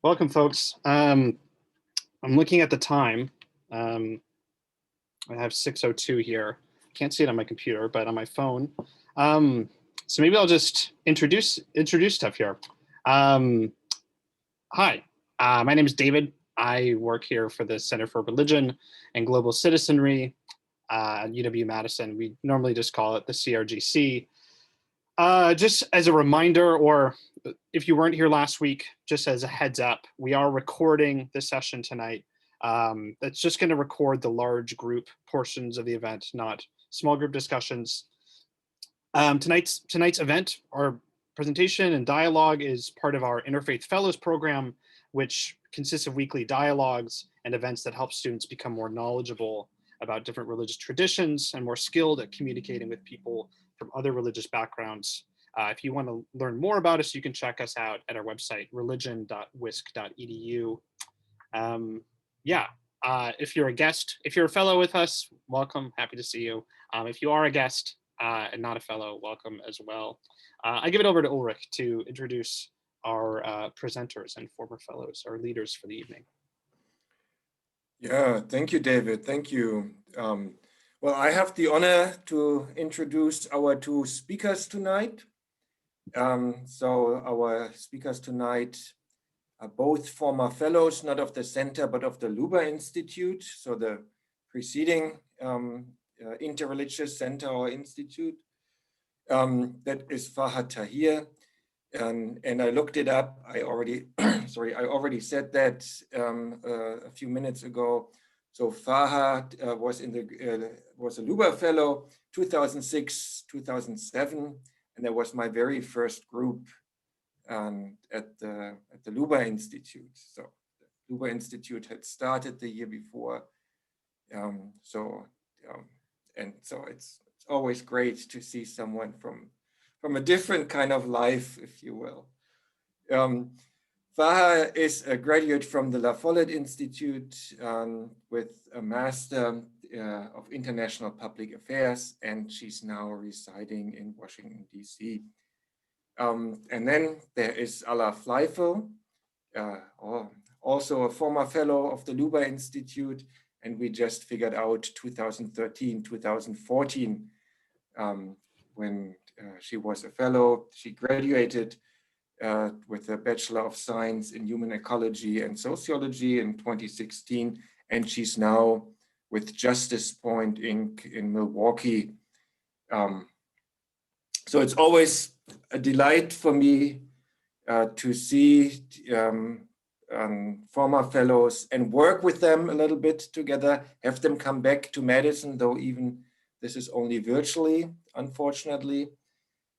Welcome, folks. I'm looking at the time. I have 6:02 here. Can't see it on my computer, but on my phone. So maybe I'll just introduce stuff here. Hi, my name is David. I work here for the Center for Religion and Global Citizenry at UW-Madison. We normally just call it the CRGC. Just as a reminder, or if you weren't here last week, just as a heads up, we are recording this session tonight. That's just going to record the large group portions of the event, not small group discussions. Tonight's event, our presentation and dialogue, is part of our Interfaith Fellows program, which consists of weekly dialogues and events that help students become more knowledgeable about different religious traditions and more skilled at communicating with people from other religious backgrounds. If you want to learn more about us, you can check us out at our website, religion.wisc.edu. If you're a guest, if you're a fellow with us, welcome, happy to see you. If you are a guest and not a fellow, welcome as well. I give it over to Ulrich to introduce our presenters and former fellows, our leaders for the evening. Yeah, thank you, David. Thank you. Well, I have the honor to introduce our two speakers tonight. So our speakers tonight are both former fellows, not of the center, but of the Luba Institute. So the preceding interreligious center or institute. That is Farhad Tahir. And I looked it up. I already, I already said that a few minutes ago. So Farhad was a Luba Fellow, 2006, 2007, and that was my very first group at the Luba Institute. So the Luba Institute had started the year before. And so it's always great to see someone from a different kind of life, if you will. Farha is a graduate from the La Follette Institute with a Master of International Public Affairs, and she's now residing in Washington, D.C. And then there is Ala Fleifel, also a former fellow of the Luba Institute, and we just figured out 2013, 2014, when she was a fellow. She graduated with a Bachelor of Science in Human Ecology and Sociology in 2016, and she's now with Justice Point Inc. in Milwaukee. So it's always a delight for me to see former fellows and work with them a little bit together, have them come back to Madison, though even this is only virtually, unfortunately.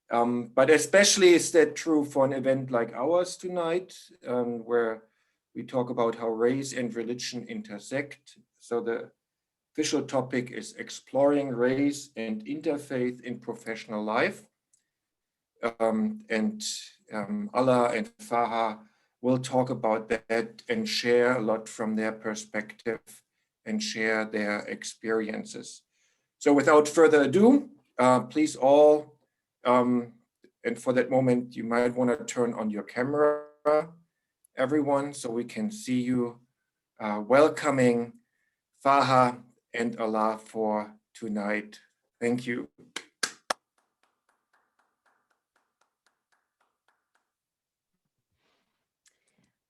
But especially is that true for an event like ours tonight, where we talk about how race and religion intersect. So the official topic is exploring race and interfaith in professional life. Ala and Farha will talk about that and share a lot from their perspective and share their experiences. So without further ado, please all, and for that moment, you might want to turn on your camera, everyone, so we can see you welcoming Farha and Ala for tonight. Thank you.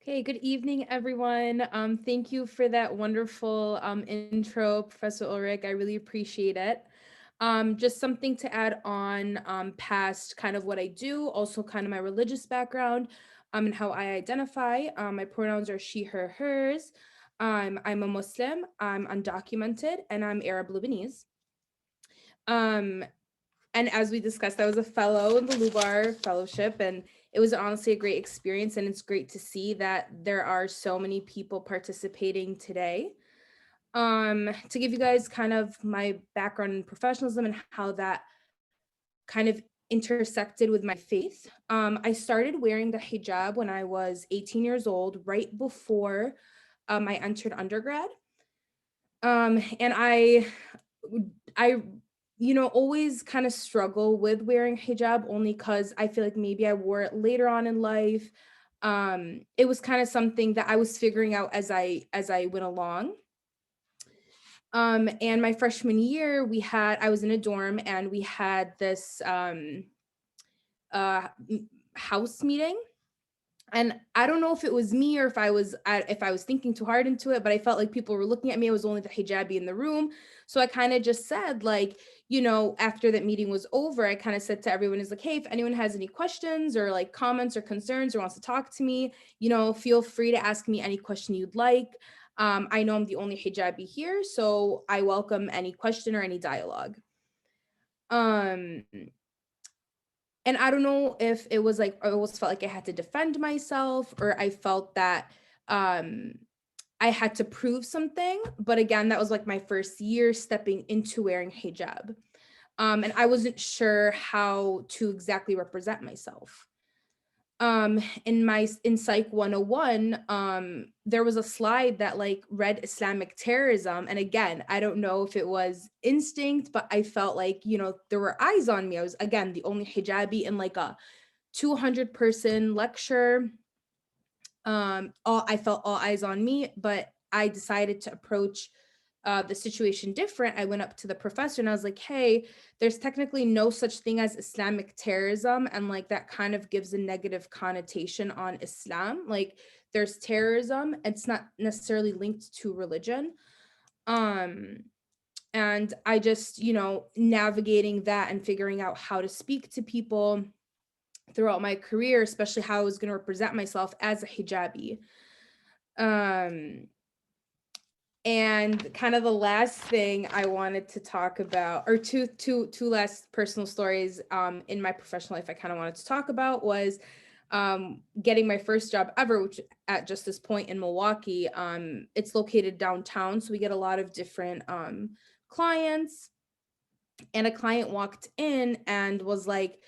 Okay, good evening, everyone. Thank you for that wonderful intro, Professor Ulrich. I really appreciate it. Just something to add on past kind of what I do, also kind of my religious background and how I identify. My pronouns are she, her, hers. I'm a Muslim, I'm undocumented, and I'm Arab Lebanese. And as we discussed, I was a fellow in the Lubar Fellowship, and it was honestly a great experience, and it's great to see that there are so many people participating today. To give you guys kind of my background in professionalism and how that kind of intersected with my faith. I started wearing the hijab when I was 18 years old, right before I entered undergrad. And I always kind of struggle with wearing hijab, only because I feel like maybe I wore it later on in life. it was kind of something that I was figuring out as I went along. And my freshman year, I was in a dorm and we had this house meeting. And I don't know if it was me or if I was thinking too hard into it, but I felt like people were looking at me. I was only the hijabi in the room. So I kind of just said, like, after that meeting was over, I kind of said to everyone, is like, hey, if anyone has any questions or like comments or concerns or wants to talk to me, feel free to ask me any question you'd like. I know I'm the only hijabi here, so I welcome any question or any dialogue. And I don't know if it was like, I always felt like I had to defend myself, or I felt that I had to prove something. But again, that was like my first year stepping into wearing hijab. And I wasn't sure how to exactly represent myself. In Psych 101, there was a slide that like read Islamic terrorism. And again, I don't know if it was instinct, but I felt like, there were eyes on me. I was, again, the only hijabi in like a 200-person lecture. I felt all eyes on me, but I decided to approach the situation different. I went up to the professor and I was like, hey, there's technically no such thing as Islamic terrorism. And like that kind of gives a negative connotation on Islam. Like there's terrorism, it's not necessarily linked to religion. And I just, navigating that and figuring out how to speak to people throughout my career, especially how I was going to represent myself as a hijabi. And kind of the last thing I wanted to talk about, or two last personal stories in my professional life I kind of wanted to talk about, was getting my first job ever, which at just this point in Milwaukee. It's located downtown, so we get a lot of different clients. And a client walked in and was like,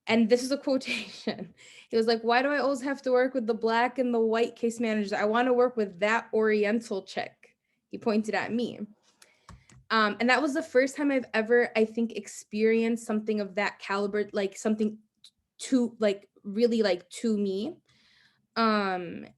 and this is a quotation, he was like, why do I always have to work with the Black and the white case managers? I want to work with that Oriental chick. He pointed at me. And that was the first time I've ever, I think, experienced something of that caliber, like something to like really like to me. And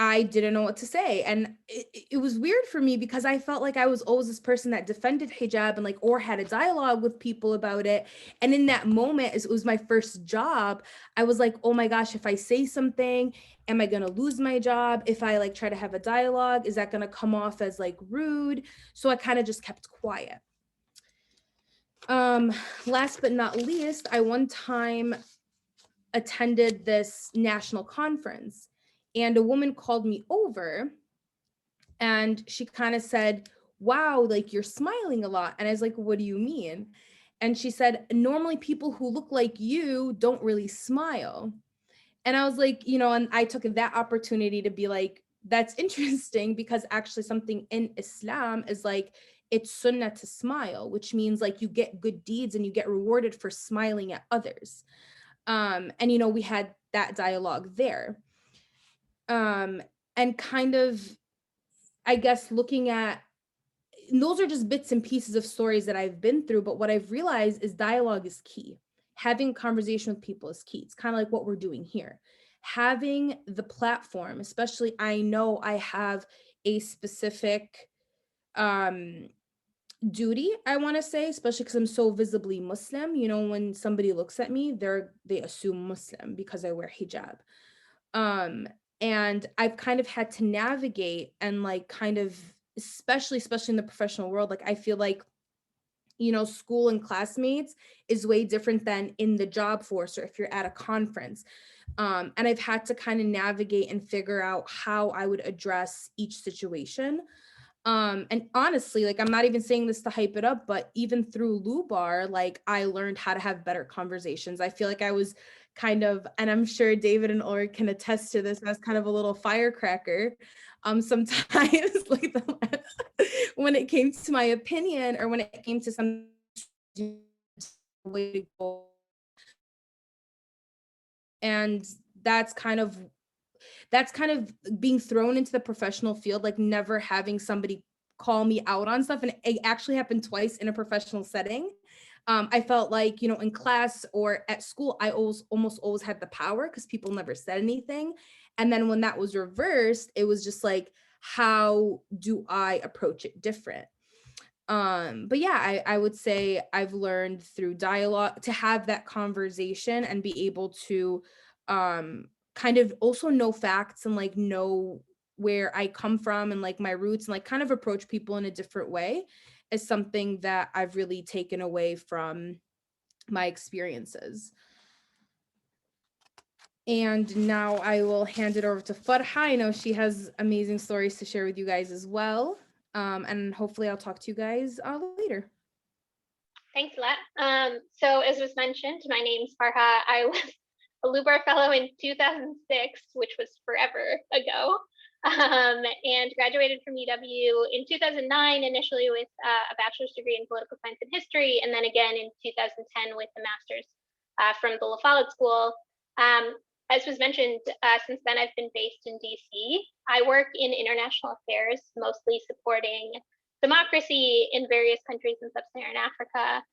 I didn't know what to say. And it was weird for me because I felt like I was always this person that defended hijab and like, or had a dialogue with people about it. And in that moment, it was my first job. I was like, oh my gosh, if I say something, am I going to lose my job? If I like try to have a dialogue, is that going to come off as like rude? So I kind of just kept quiet. Last but not least, I one time attended this national conference. And a woman called me over and she kind of said, wow, like you're smiling a lot. And I was like, what do you mean? And she said, normally people who look like you don't really smile. And I was like, and I took that opportunity to be like, that's interesting, because actually something in Islam is like, it's sunnah to smile, which means like you get good deeds and you get rewarded for smiling at others. And, we had that dialogue there. And kind of, I guess, looking at, those are just bits and pieces of stories that I've been through. But what I've realized is dialogue is key. Having a conversation with people is key. It's kind of like what we're doing here. Having the platform, especially, I know I have a specific duty, I want to say, especially because I'm so visibly Muslim. When somebody looks at me, they assume Muslim because I wear hijab. And I've kind of had to navigate and like kind of, especially in the professional world, like I feel like, school and classmates is way different than in the job force or if you're at a conference. And I've had to kind of navigate and figure out how I would address each situation. And honestly, like, I'm not even saying this to hype it up, but even through Lubar, like I learned how to have better conversations. I feel like I was kind of, and I'm sure David and Ulrich can attest to this, I was kind of a little firecracker. Sometimes like when it came to my opinion or when it came to some way to go. And that's kind of being thrown into the professional field, like never having somebody call me out on stuff. And it actually happened twice in a professional setting. I felt like, in class or at school, I almost always had the power because people never said anything. And then when that was reversed, it was just like, how do I approach it different? But yeah, I would say I've learned through dialogue to have that conversation and be able to kind of also know facts and like know where I come from and like my roots and like kind of approach people in a different way is something that I've really taken away from my experiences. And now I will hand it over to Farha. I know she has amazing stories to share with you guys as well. And hopefully I'll talk to you guys later. Thanks a lot. So as was mentioned, my name's Farha. I was a Lubar Fellow in 2006, which was forever ago, and graduated from UW in 2009, initially with a bachelor's degree in political science and history, and then again in 2010 with a master's from the La Follette School. As was mentioned, since then I've been based in DC. I work in international affairs, mostly supporting democracy in various countries in sub-Saharan Africa.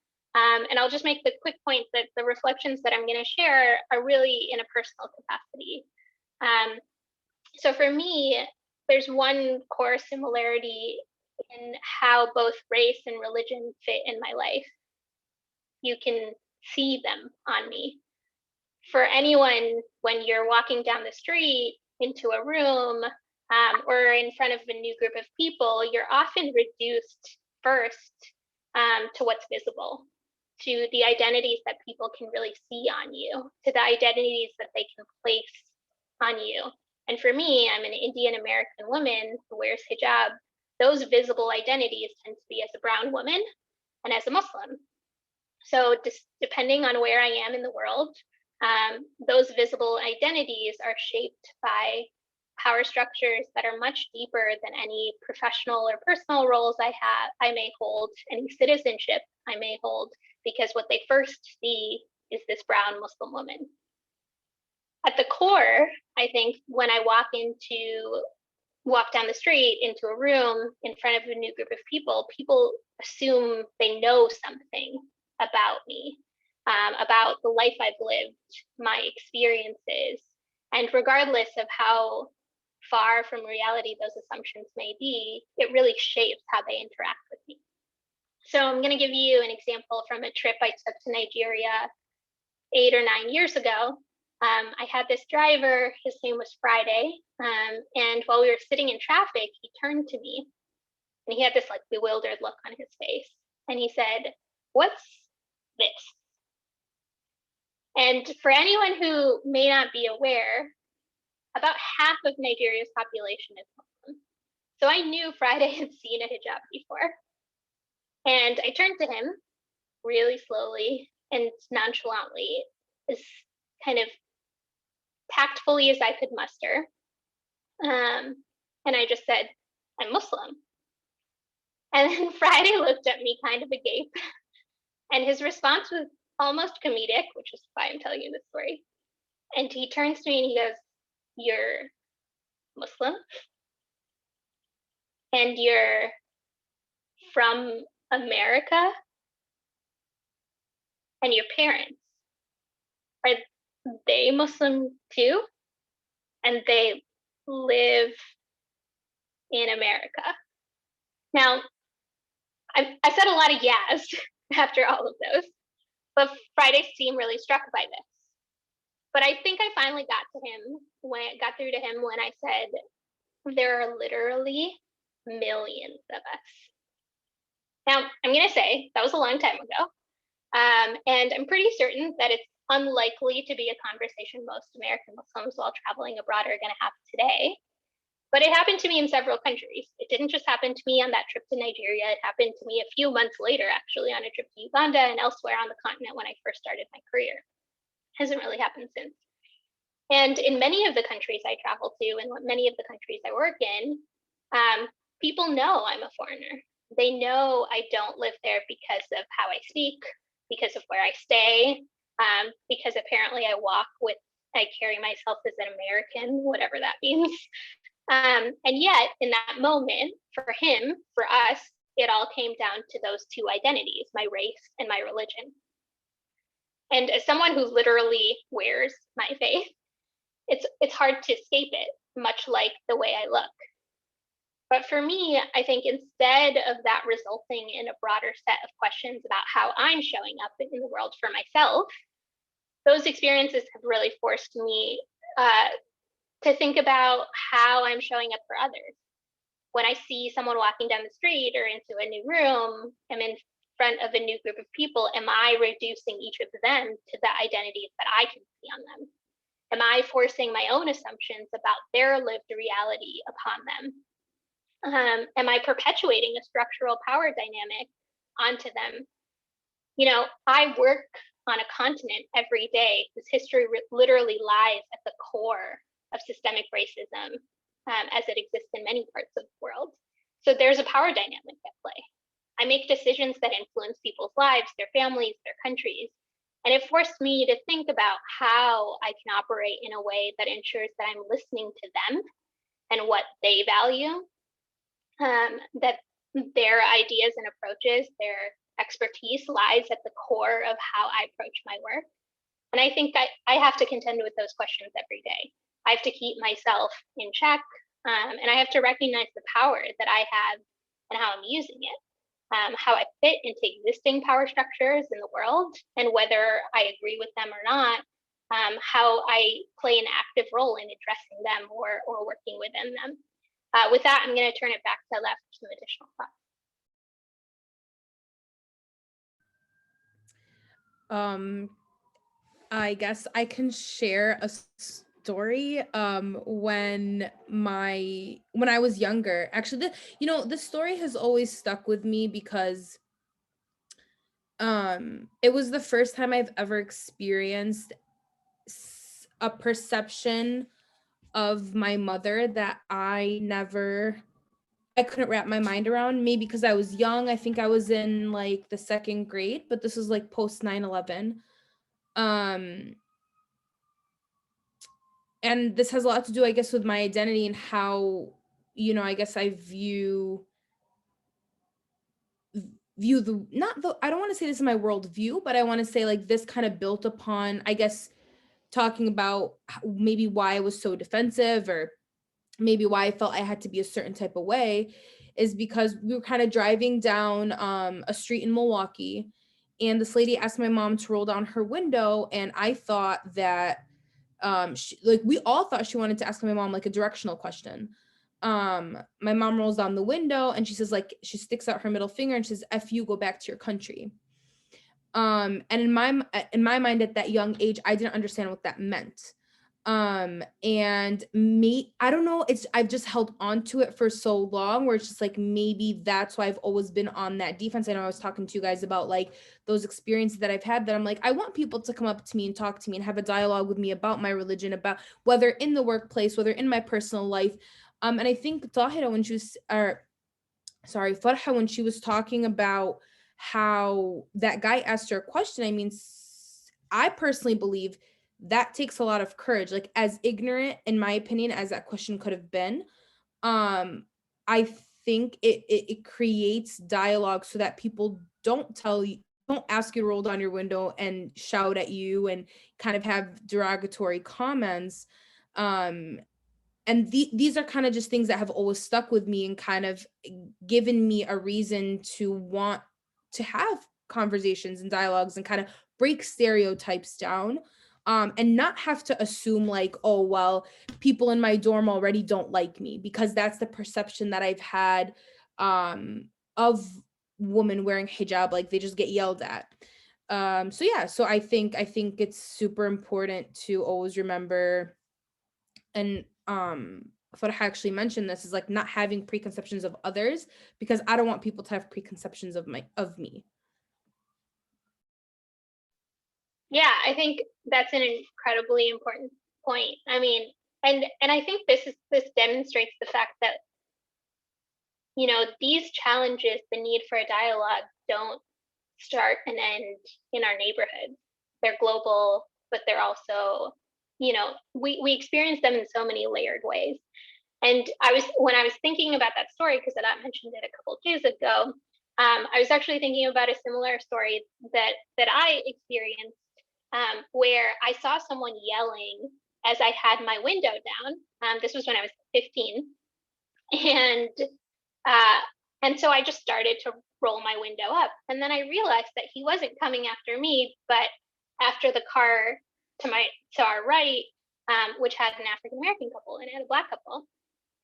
And I'll just make the quick point that the reflections that I'm going to share are really in a personal capacity. So for me, there's one core similarity in how both race and religion fit in my life. You can see them on me. For anyone, when you're walking down the street into a room or in front of a new group of people, you're often reduced first to what's visible, to the identities that people can really see on you, to the identities that they can place on you. And for me, I'm an Indian American woman who wears hijab. Those visible identities tend to be as a brown woman and as a Muslim. So depending on where I am in the world, those visible identities are shaped by power structures that are much deeper than any professional or personal roles I may hold, any citizenship I may hold, because what they first see is this brown Muslim woman. At the core, I think when I walk down the street into a room in front of a new group of people, people assume they know something about me, about the life I've lived, my experiences. And regardless of how far from reality those assumptions may be, it really shapes how they interact with me. So I'm going to give you an example from a trip I took to Nigeria 8 or 9 years ago. I had this driver, his name was Friday, and while we were sitting in traffic, he turned to me and he had this like bewildered look on his face. And he said, "What's this?" And for anyone who may not be aware, about half of Nigeria's population is Muslim. So I knew Friday had seen a hijab before. And I turned to him really slowly and nonchalantly, as kind of tactfully as I could muster. And I just said, "I'm Muslim." And then Friday looked at me kind of agape. And his response was almost comedic, which is why I'm telling you this story. And he turns to me and he goes, "You're Muslim? And you're from America? And your parents, are they Muslim too? And they live in America?" Now, I said a lot of yes after all of those, but Friday seemed really struck by this. But I think I finally got through to him when I said, there are literally millions of us. Now, I'm going to say that was a long time ago. And I'm pretty certain that it's unlikely to be a conversation most American Muslims while traveling abroad are going to have today. But it happened to me in several countries. It didn't just happen to me on that trip to Nigeria. It happened to me a few months later, actually, on a trip to Uganda and elsewhere on the continent when I first started my career. It hasn't really happened since. And in many of the countries I travel to and many of the countries I work in, people know I'm a foreigner. They know I don't live there because of how I speak, because of where I stay, because apparently I carry myself as an American, whatever that means. And yet, in that moment, for him, for us, it all came down to those two identities, my race and my religion. And as someone who literally wears my faith, it's hard to escape it, much like the way I look. But for me, I think instead of that resulting in a broader set of questions about how I'm showing up in the world for myself, those experiences have really forced me to think about how I'm showing up for others. When I see someone walking down the street or into a new room, I'm in front of a new group of people, am I reducing each of them to the identities that I can see on them? Am I forcing my own assumptions about their lived reality upon them? Am I perpetuating a structural power dynamic onto them? You know, I work on a continent every day whose history literally lies at the core of systemic racism as it exists in many parts of the world. So there's a power dynamic at play. I make decisions that influence people's lives, their families, their countries. And it forced me to think about how I can operate in a way that ensures that I'm listening to them and what they value, that their ideas and approaches, their expertise lies at the core of how I approach my work. And I think I have to contend with those questions every day. I have to keep myself in check, and I have to recognize the power that I have and how I'm using it, how I fit into existing power structures in the world, and whether I agree with them or not, how I play an active role in addressing them or working within them. With that, I'm going to turn it back to Lev for some additional thoughts. I guess I can share a story when I was younger. Actually, this story has always stuck with me because it was the first time I've ever experienced a perception of my mother that I couldn't wrap my mind around. Maybe because I was young. I think I was in like the second grade, but this was like post 9/11. And this has a lot to do, I guess, with my identity and how, I guess I view I don't want to say this is my worldview, but I want to say like this kind of built upon, I guess, talking about maybe why I was so defensive or maybe why I felt I had to be a certain type of way is because we were kind of driving down a street in Milwaukee, and this lady asked my mom to roll down her window, and I thought that we all thought she wanted to ask my mom like a directional question. My mom rolls down the window and she says, like, she sticks out her middle finger and she says, "F you, go back to your country." And in my mind at that young age, I didn't understand what that meant. And I don't know, I've just held on to it for so long where it's just like, maybe that's why I've always been on that defense. I know I was talking to you guys about like those experiences that I've had, that I'm like, I want people to come up to me and talk to me and have a dialogue with me about my religion, about whether in the workplace, whether in my personal life. And I think Farha, when she was talking about how that guy asked her a question, I mean, I personally believe that takes a lot of courage. Like, as ignorant, in my opinion, as that question could have been, I think it creates dialogue so that people don't ask you to roll down your window and shout at you and kind of have derogatory comments. And these are kind of just things that have always stuck with me and kind of given me a reason to want to have conversations and dialogues and kind of break stereotypes down, and not have to assume like, oh, well, people in my dorm already don't like me, because that's the perception that I've had of women wearing hijab, like they just get yelled at. So I think it's super important to always remember, and Farha actually mentioned this, is like not having preconceptions of others, because I don't want people to have preconceptions of me. Yeah, I think that's an incredibly important point. I mean, and I think this demonstrates the fact that, you know, these challenges, the need for a dialogue, don't start and end in our neighborhood. They're global, but they're also, you know, we experience them in so many layered ways. And when I was thinking about that story, because I mentioned it a couple of days ago, I was actually thinking about a similar story that I experienced, where I saw someone yelling as I had my window down. This was when I was 15, and so I just started to roll my window up, and then I realized that he wasn't coming after me, but after the car to our right, which had an African American couple and it had a Black couple.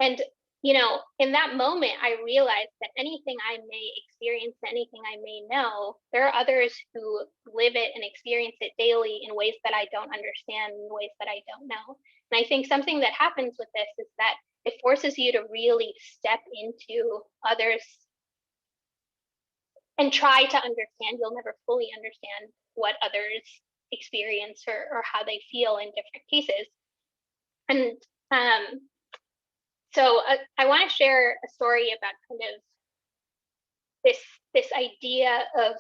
And in that moment, I realized that anything I may experience, anything I may know, there are others who live it and experience it daily in ways that I don't understand, in ways that I don't know. And I think something that happens with this is that it forces you to really step into others and try to understand. You'll never fully understand what others experience or how they feel in different cases. And so I want to share a story about kind of this idea of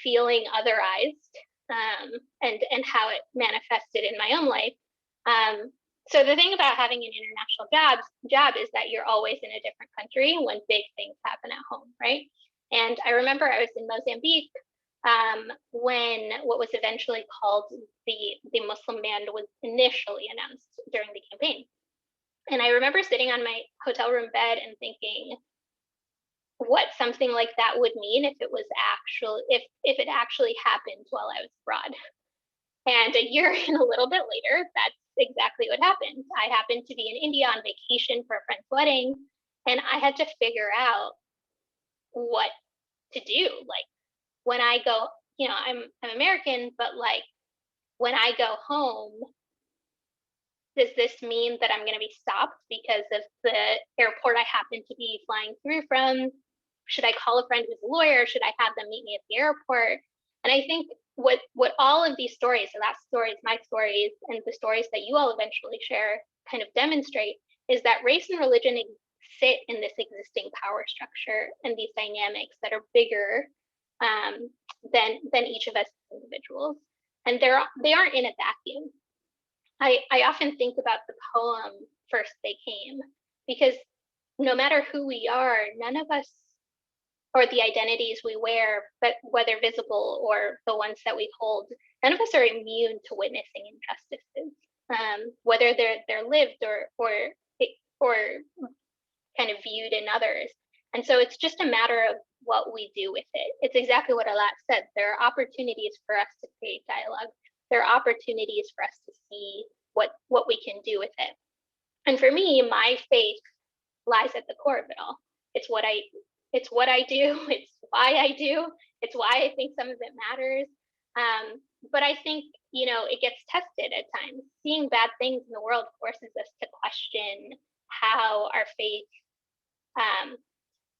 feeling otherized, and how it manifested in my own life. So the thing about having an international job is that you're always in a different country when big things happen at home, right? And I remember I was in Mozambique when what was eventually called the Muslim ban was initially announced during the campaign. And I remember sitting on my hotel room bed and thinking what something like that would mean if it was if it actually happened while I was abroad. And a year and a little bit later, that's exactly what happened. I happened to be in India on vacation for a friend's wedding, and I had to figure out what to do. Like when I go, I'm American, but like when I go home, does this mean that I'm going to be stopped because of the airport I happen to be flying through from? Should I call a friend who's a lawyer? Should I have them meet me at the airport? And I think what all of these stories, so that stories, my stories, and the stories that you all eventually share kind of demonstrate is that race and religion sit in this existing power structure and these dynamics that are bigger than each of us as individuals. And they aren't in a vacuum. I often think about the poem First They Came, because no matter who we are, none of us, or the identities we wear, but whether visible or the ones that we hold, none of us are immune to witnessing injustices, whether they're lived or kind of viewed in others. And so it's just a matter of what we do with it. It's exactly what Alat said. There are opportunities for us to create dialogue. There are opportunities for us to see what we can do with it. And for me, my faith lies at the core of it all. It's what I do. It's why I do. It's why I think some of it matters. But I think, it gets tested at times. Seeing bad things in the world forces us to question how our faith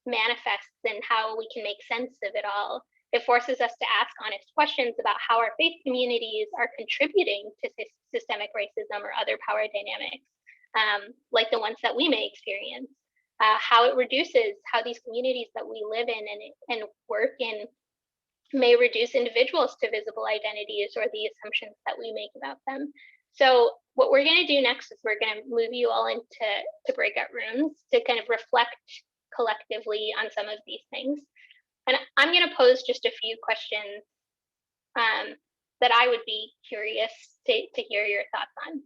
manifests and how we can make sense of it all. It forces us to ask honest questions about how our faith communities are contributing to systemic racism or other power dynamics, like the ones that we may experience. How it reduces, how these communities that we live in and work in may reduce individuals to visible identities or the assumptions that we make about them. So what we're going to do next is we're going to move you all into breakout rooms to kind of reflect collectively on some of these things. And I'm going to pose just a few questions that I would be curious to hear your thoughts on.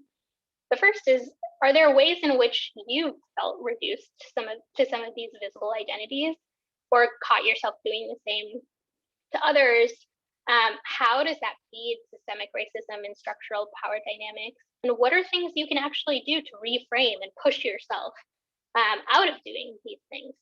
The first is, are there ways in which you felt reduced to some of these visible identities or caught yourself doing the same to others? How does that feed systemic racism and structural power dynamics? And what are things you can actually do to reframe and push yourself out of doing these things?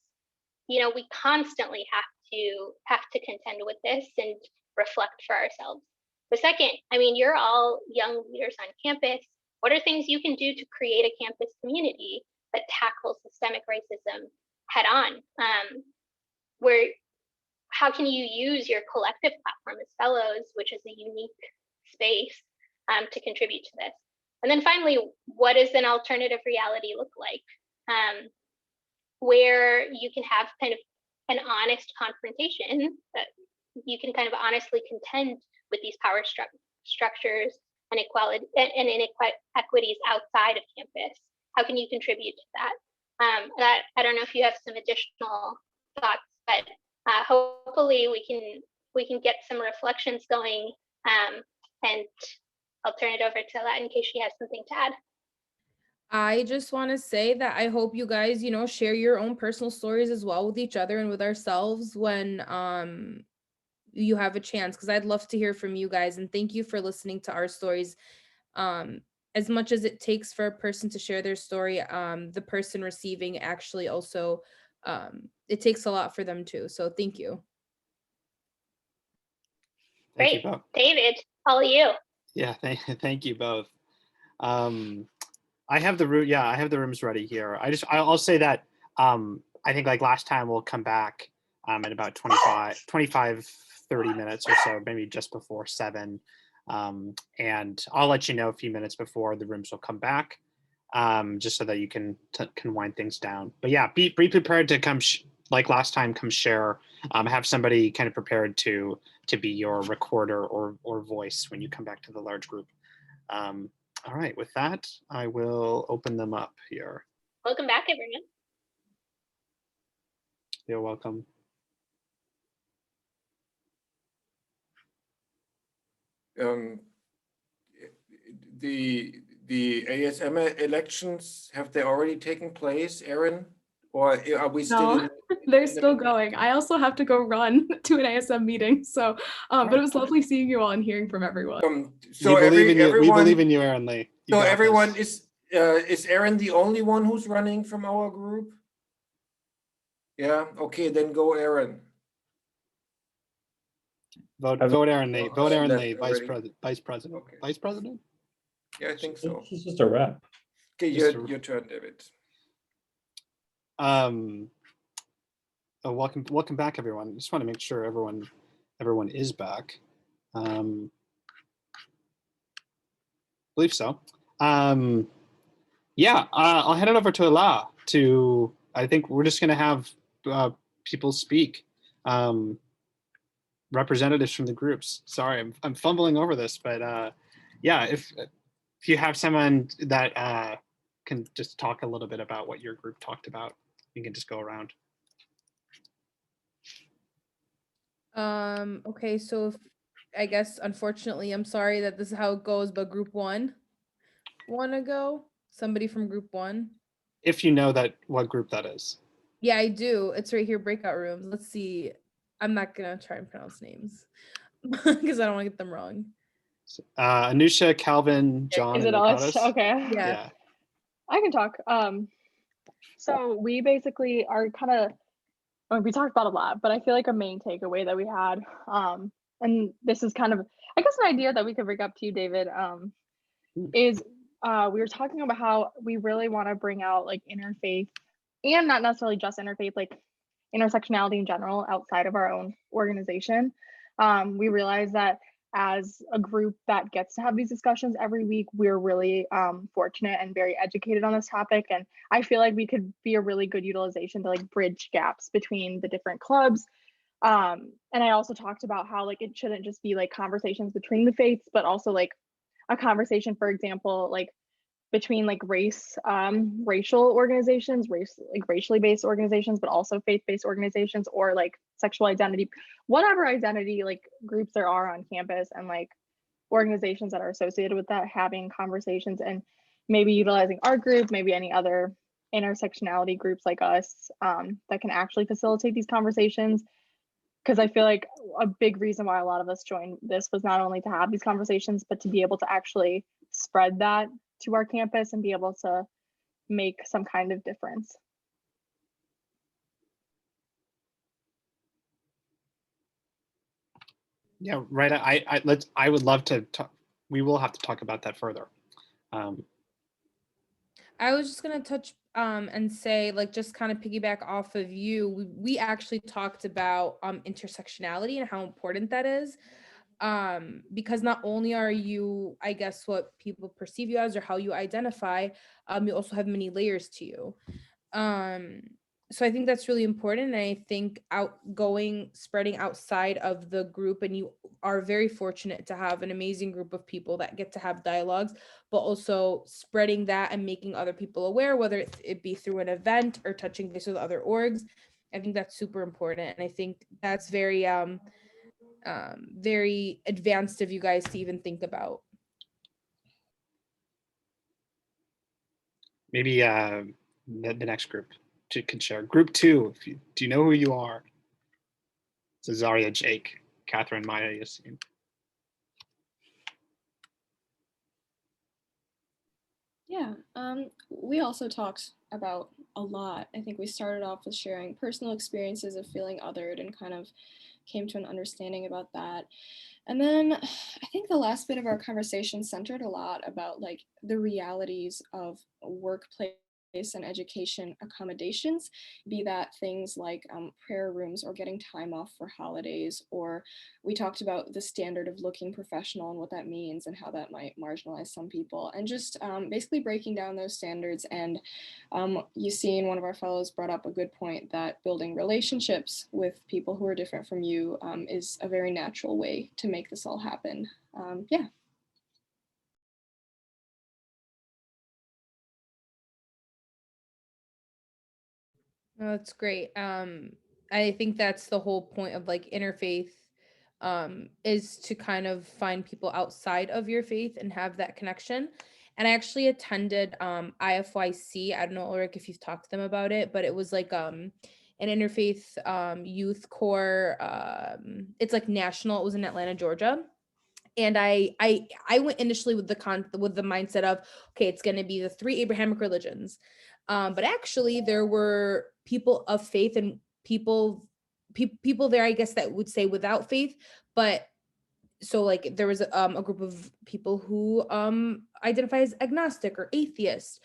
We constantly have to contend with this and reflect for ourselves. The second, you're all young leaders on campus. What are things you can do to create a campus community that tackles systemic racism head on? How can you use your collective platform as fellows, which is a unique space, to contribute to this? And then finally, what does an alternative reality look like? Where you can have kind of an honest confrontation, that you can kind of honestly contend with these power structures and equality and inequities outside of campus. How can you contribute to that? I don't know if you have some additional thoughts, but hopefully we can get some reflections going, and I'll turn it over to Lat in case she has something to add. I just want to say that I hope you guys, share your own personal stories as well with each other and with ourselves when you have a chance, because I'd love to hear from you guys, and thank you for listening to our stories. As much as it takes for a person to share their story, the person receiving actually also, it takes a lot for them too. So thank you. Thank you Great. both. David, all you. Yeah, thank you both. I have the room. Yeah, I have the rooms ready here. I'll say that I think like last time we'll come back at about 25, 30 minutes or so, maybe just before 7. And I'll let you know a few minutes before the rooms will come back, just so that you can wind things down. But yeah, be prepared to come like last time. Come share. Have somebody kind of prepared to be your recorder or voice when you come back to the large group. All right, with that, I will open them up here. Welcome back, everyone. You're welcome. The ASM elections, have they already taken place, Erin? Or are we still? No, they're still going. I also have to go run to an ASM meeting. So, but it was lovely seeing you all and hearing from everyone. So we believe everyone, in you, Erin Lee. So everyone is Erin the only one who's running from our group? Yeah. Okay, then go, Erin. Vote Erin Lee. Vote Erin Lee, Vice President. Okay. Vice President? Yeah, I think so. She's just a rep. Okay, your turn, David. Welcome back, everyone. Just want to make sure everyone is back. Believe so. Yeah, I'll hand it over to Ella. I think we're just going to have people speak. Representatives from the groups. Sorry, I'm fumbling over this, but yeah, if you have someone that can just talk a little bit about what your group talked about, you can just go around. Okay, so I guess unfortunately, I'm sorry that this is how it goes, but group 1 wanna go? Somebody from group 1? If you know what group that is. Yeah, I do. It's right here, breakout rooms. Let's see. I'm not gonna try and pronounce names because I don't want to get them wrong. Anusha, Calvin, John, Is and it us? Nicodemus. Okay. Yeah. I can talk. So we basically are kind of, we talked about a lot, but I feel like a main takeaway that we had, and this is kind of, I guess, an idea that we could bring up to you, David, is we were talking about how we really want to bring out like interfaith, and not necessarily just interfaith, like intersectionality in general outside of our own organization. We realize that as a group that gets to have these discussions every week, we're really fortunate and very educated on this topic. And I feel like we could be a really good utilization to like bridge gaps between the different clubs. And I also talked about how like it shouldn't just be like conversations between the faiths, but also like a conversation, for example, like between like racial organizations, racially based organizations, but also faith-based organizations, or like sexual identity, whatever identity like groups there are on campus, and like organizations that are associated with that, having conversations and maybe utilizing our group, maybe any other intersectionality groups like us that can actually facilitate these conversations. Because I feel like a big reason why a lot of us joined this was not only to have these conversations, but to be able to actually spread that to our campus and be able to make some kind of difference. Yeah, right. I would love to talk. We will have to talk about that further. I was just gonna touch and say, like, just kind of piggyback off of you. We actually talked about intersectionality and how important that is. Because not only are you, I guess, what people perceive you as or how you identify, you also have many layers to you. So I think that's really important. And I think spreading outside of the group, and you are very fortunate to have an amazing group of people that get to have dialogues, but also spreading that and making other people aware, whether it be through an event or touching base with other orgs, I think that's super important. And I think that's very, very advanced of you guys to even think about. Maybe the next group can share. Group 2, do you know who you are? So Zaria, Jake, Catherine, Maya, Yassine. Yeah, we also talked about a lot. I think we started off with sharing personal experiences of feeling othered and kind of came to an understanding about that. And then I think the last bit of our conversation centered a lot about like the realities of workplace and education accommodations, be that things like prayer rooms or getting time off for holidays, or we talked about the standard of looking professional and what that means and how that might marginalize some people, and just basically breaking down those standards. And Yassine, one of our fellows, brought up a good point that building relationships with people who are different from you is a very natural way to make this all happen. Yeah. Oh, that's great. I think that's the whole point of like interfaith, is to kind of find people outside of your faith and have that connection. And I actually attended IFYC. I don't know, Ulrich, if you've talked to them about it, but it was like an interfaith youth core. It's like national. It was in Atlanta, Georgia. And I went initially with the mindset of, okay, it's going to be the 3 Abrahamic religions, but actually there were people of faith and people there, I guess, that would say without faith. But so like there was a group of people who identify as agnostic or atheist.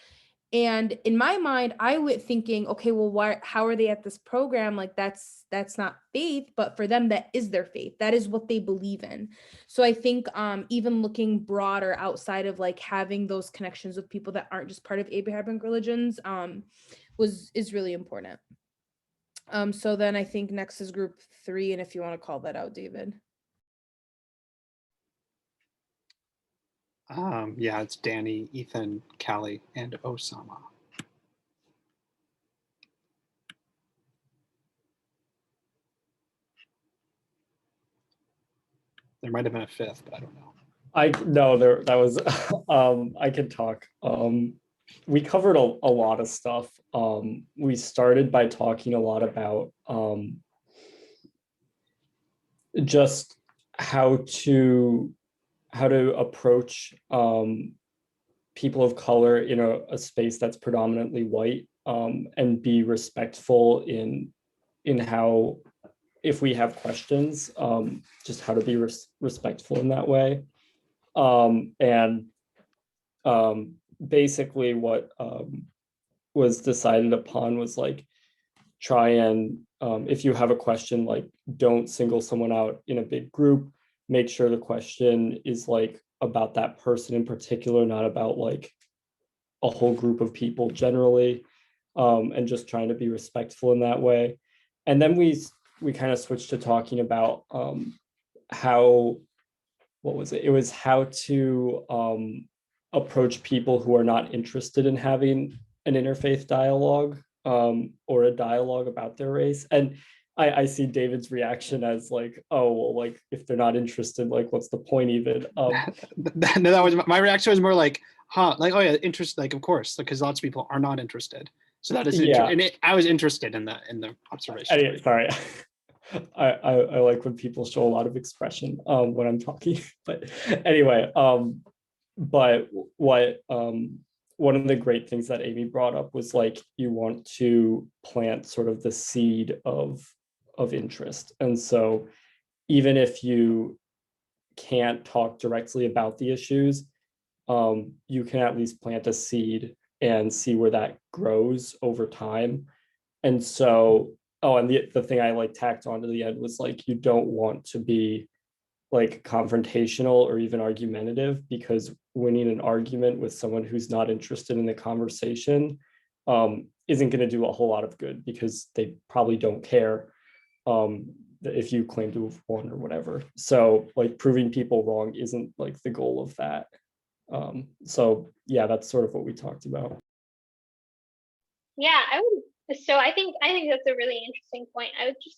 And in my mind, I went thinking, okay, well, how are they at this program? Like that's not faith, but for them, that is their faith. That is what they believe in. So I think even looking broader outside of like having those connections with people that aren't just part of Abrahamic religions is really important. So then I think next is group 3. And if you want to call that out, David. Yeah, it's Danny, Ethan, Callie, and Osama. There might have been a 5th, but I don't know. That was I can talk. We covered a lot of stuff. We started by talking a lot about just how to approach people of color in a space that's predominantly white, and be respectful in how, if we have questions, just how to be respectful in that way. And basically what was decided upon was like, try and, if you have a question, like don't single someone out in a big group, make sure the question is like about that person in particular, not about like a whole group of people generally, and just trying to be respectful in that way. And then we kind of switched to talking about how, what was it? It was how to approach people who are not interested in having an interfaith dialogue, or a dialogue about their race. And I see David's reaction as like, oh, well, like if they're not interested, like what's the point even? No, that was my reaction was more like, huh, like, oh yeah, interest, like of course, because lots of people are not interested. So that is and I was interested in the observation. Anyway, sorry. I like when people show a lot of expression when I'm talking. But anyway, but what one of the great things that Amy brought up was like, you want to plant sort of the seed of interest. And so even if you can't talk directly about the issues, you can at least plant a seed and see where that grows over time. And so, oh, and the thing I like tacked on to the end was like, you don't want to be like confrontational or even argumentative, because winning an argument with someone who's not interested in the conversation isn't going to do a whole lot of good, because they probably don't care if you claim to have won or whatever. So like proving people wrong isn't like the goal of that. So yeah, that's sort of what we talked about. Yeah, I would So I think that's a really interesting point. I would just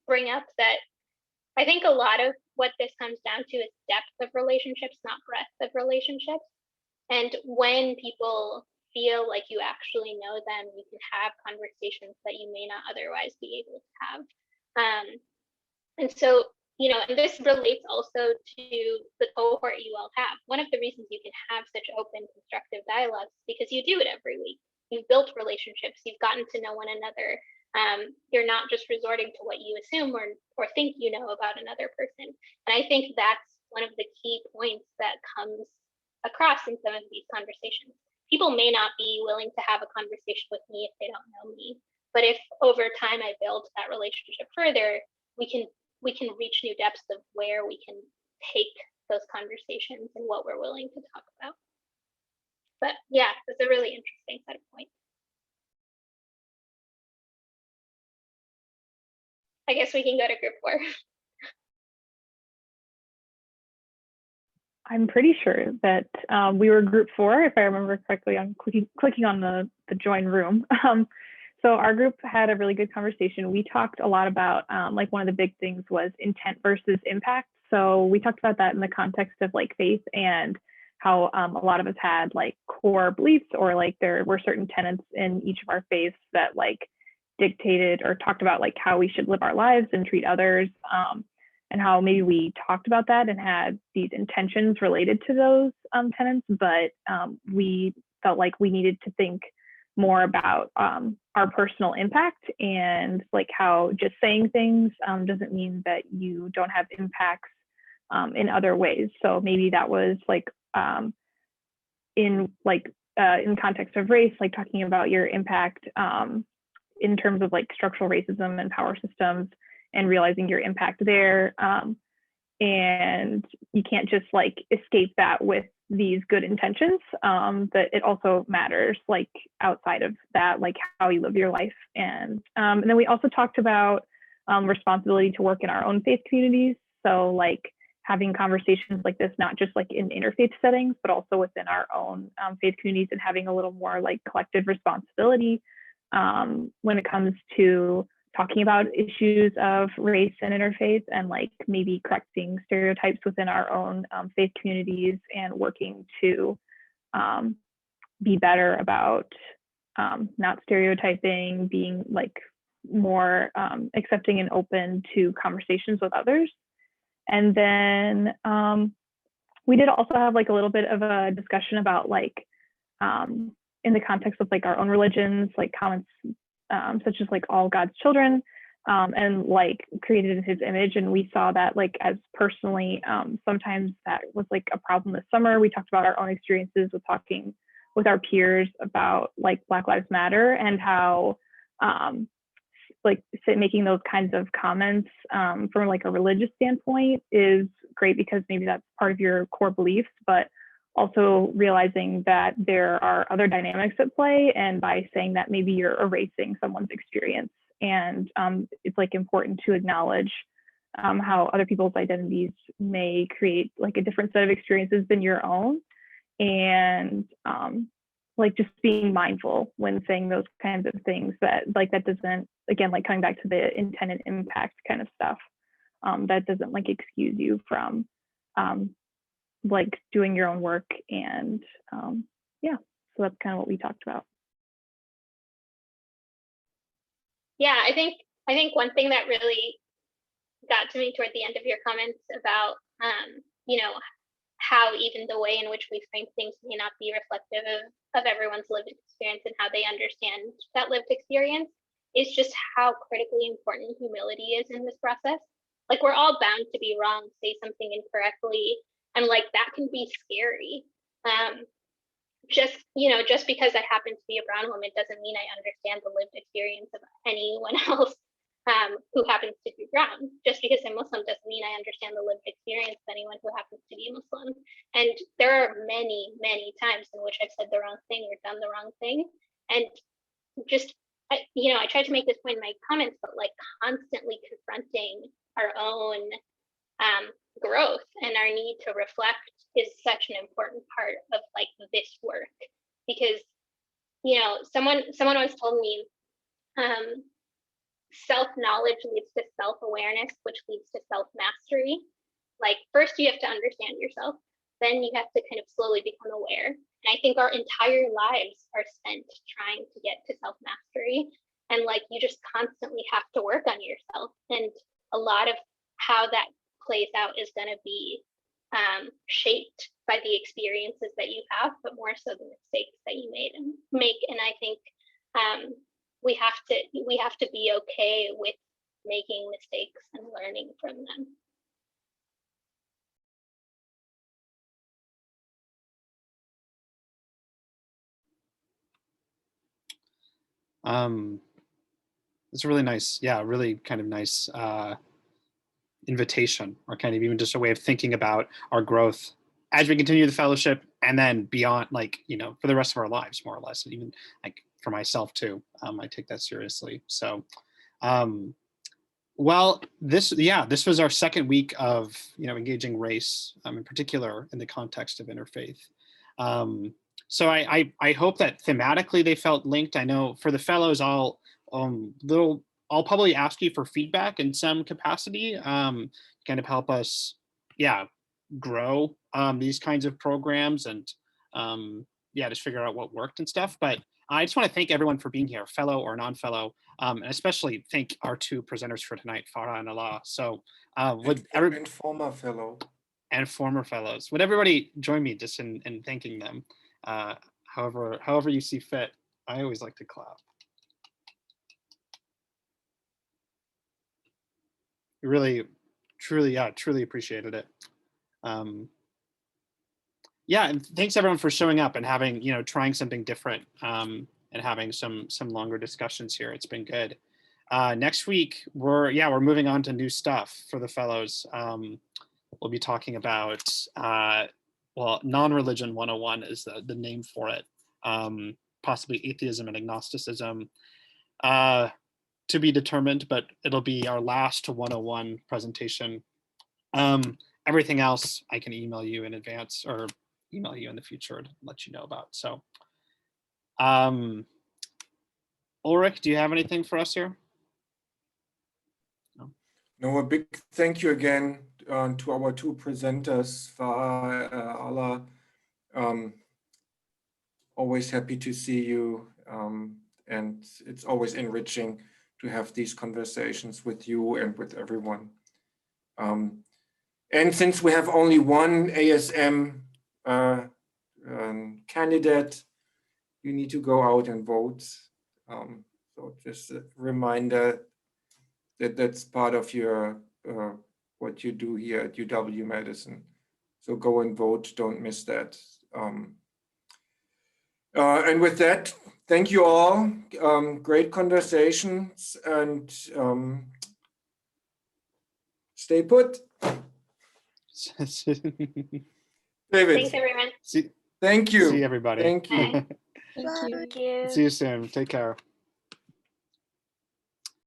bring up that I think a lot of what this comes down to is depth of relationships, not breadth of relationships. And when people feel like you actually know them, you can have conversations that you may not otherwise be able to have. And so, and this relates also to the cohort you all have. One of the reasons you can have such open, constructive dialogues is because you do it every week. You've built relationships, you've gotten to know one another. You're not just resorting to what you assume or think you know about another person. And I think that's one of the key points that comes across in some of these conversations. People may not be willing to have a conversation with me if they don't know me, but if over time I build that relationship further, we can reach new depths of where we can take those conversations and what we're willing to talk about. But yeah, it's a really interesting set of points. I guess we can go to group 4. I'm pretty sure that we were group 4, if I remember correctly, on clicking on the join room. So our group had a really good conversation. We talked a lot about, like, one of the big things was intent versus impact. So we talked about that in the context of like faith and how a lot of us had like core beliefs, or like there were certain tenets in each of our faiths that like dictated or talked about like how we should live our lives and treat others. And how maybe we talked about that and had these intentions related to those tenets, but we felt like we needed to think more about our personal impact, and like how just saying things doesn't mean that you don't have impacts in other ways. So maybe that was like in context of race, like talking about your impact in terms of like structural racism and power systems, and realizing your impact there. And you can't just like escape that with these good intentions, that it also matters like outside of that, like how you live your life. And then we also talked about responsibility to work in our own faith communities. So like having conversations like this, not just like in interfaith settings, but also within our own faith communities, and having a little more like collective responsibility when it comes to talking about issues of race and interfaith, and like maybe correcting stereotypes within our own faith communities, and working to be better about not stereotyping, being like more accepting and open to conversations with others. And then we did also have like a little bit of a discussion about like in the context of like our own religions, like comments such as like all God's children, and like created in his image. And we saw that like as personally, sometimes that was like a problem this summer. We talked about our own experiences with talking with our peers about like Black Lives Matter, and how like making those kinds of comments from like a religious standpoint is great, because maybe that's part of your core beliefs, but also realizing that there are other dynamics at play, and by saying that, maybe you're erasing someone's experience. And it's like important to acknowledge how other people's identities may create like a different set of experiences than your own, and like just being mindful when saying those kinds of things, that like that doesn't, again, like coming back to the intent and impact kind of stuff, that doesn't like excuse you from like doing your own work. And yeah, so that's kind of what we talked about. Yeah, I think one thing that really got to me toward the end of your comments about how even the way in which we frame things may not be reflective of everyone's lived experience and how they understand that lived experience, is just how critically important humility is in this process. Like, we're all bound to be wrong, say something incorrectly, and like that can be scary. Just because I happen to be a brown woman doesn't mean I understand the lived experience of anyone else who happens to be brown. Just because I'm Muslim doesn't mean I understand the lived experience of anyone who happens to be Muslim. And there are many, many times in which I've said the wrong thing or done the wrong thing. And just, I tried to make this point in my comments, but like constantly confronting our own growth and our need to reflect is such an important part of like this work. Because someone once told me self-knowledge leads to self-awareness, which leads to self-mastery. Like, first you have to understand yourself, then you have to kind of slowly become aware. And I think our entire lives are spent trying to get to self-mastery. And like, you just constantly have to work on yourself. And a lot of how that plays out is going to be shaped by the experiences that you have, but more so the mistakes that you make. And I think we have to be okay with making mistakes and learning from them. It's a really nice, really kind of nice invitation, or kind of even just a way of thinking about our growth as we continue the fellowship, and then beyond, like, for the rest of our lives, more or less. And even like for myself too, I take that seriously. So, well, this was our second week of engaging race, in particular in the context of interfaith. So I hope that thematically they felt linked. I know for the fellows, I'll probably ask you for feedback in some capacity, kind of help us, grow these kinds of programs, and just figure out what worked and stuff. But I just want to thank everyone for being here, fellow or non-fellow, and especially thank our two presenters for tonight, Farah and Allah. So and former fellow. And former fellows. Would everybody join me just in thanking them? However you see fit. I always like to clap. Really, truly appreciated it. And thanks everyone for showing up and having, trying something different, and having some longer discussions here. It's been good. Next week, we're moving on to new stuff for the fellows. We'll be talking about, non-religion 101 is the name for it. Possibly atheism and agnosticism. To be determined, but it'll be our last 101 presentation. Everything else I can email you in advance, or email you in the future to let you know about. So, Ulrich, do you have anything for us here? No, a big thank you again to our two presenters, Farah, Allah. Always happy to see you, and it's always enriching to have these conversations with you and with everyone. And since we have only one ASM candidate, you need to go out and vote. So just a reminder that that's part of your what you do here at UW-Madison. So go and vote, don't miss that. And with that, thank you all. Great conversations, and stay put. David. Thanks, everyone. Thank you. See everybody. Thank you. Thank you. Thank you. See you soon. Take care.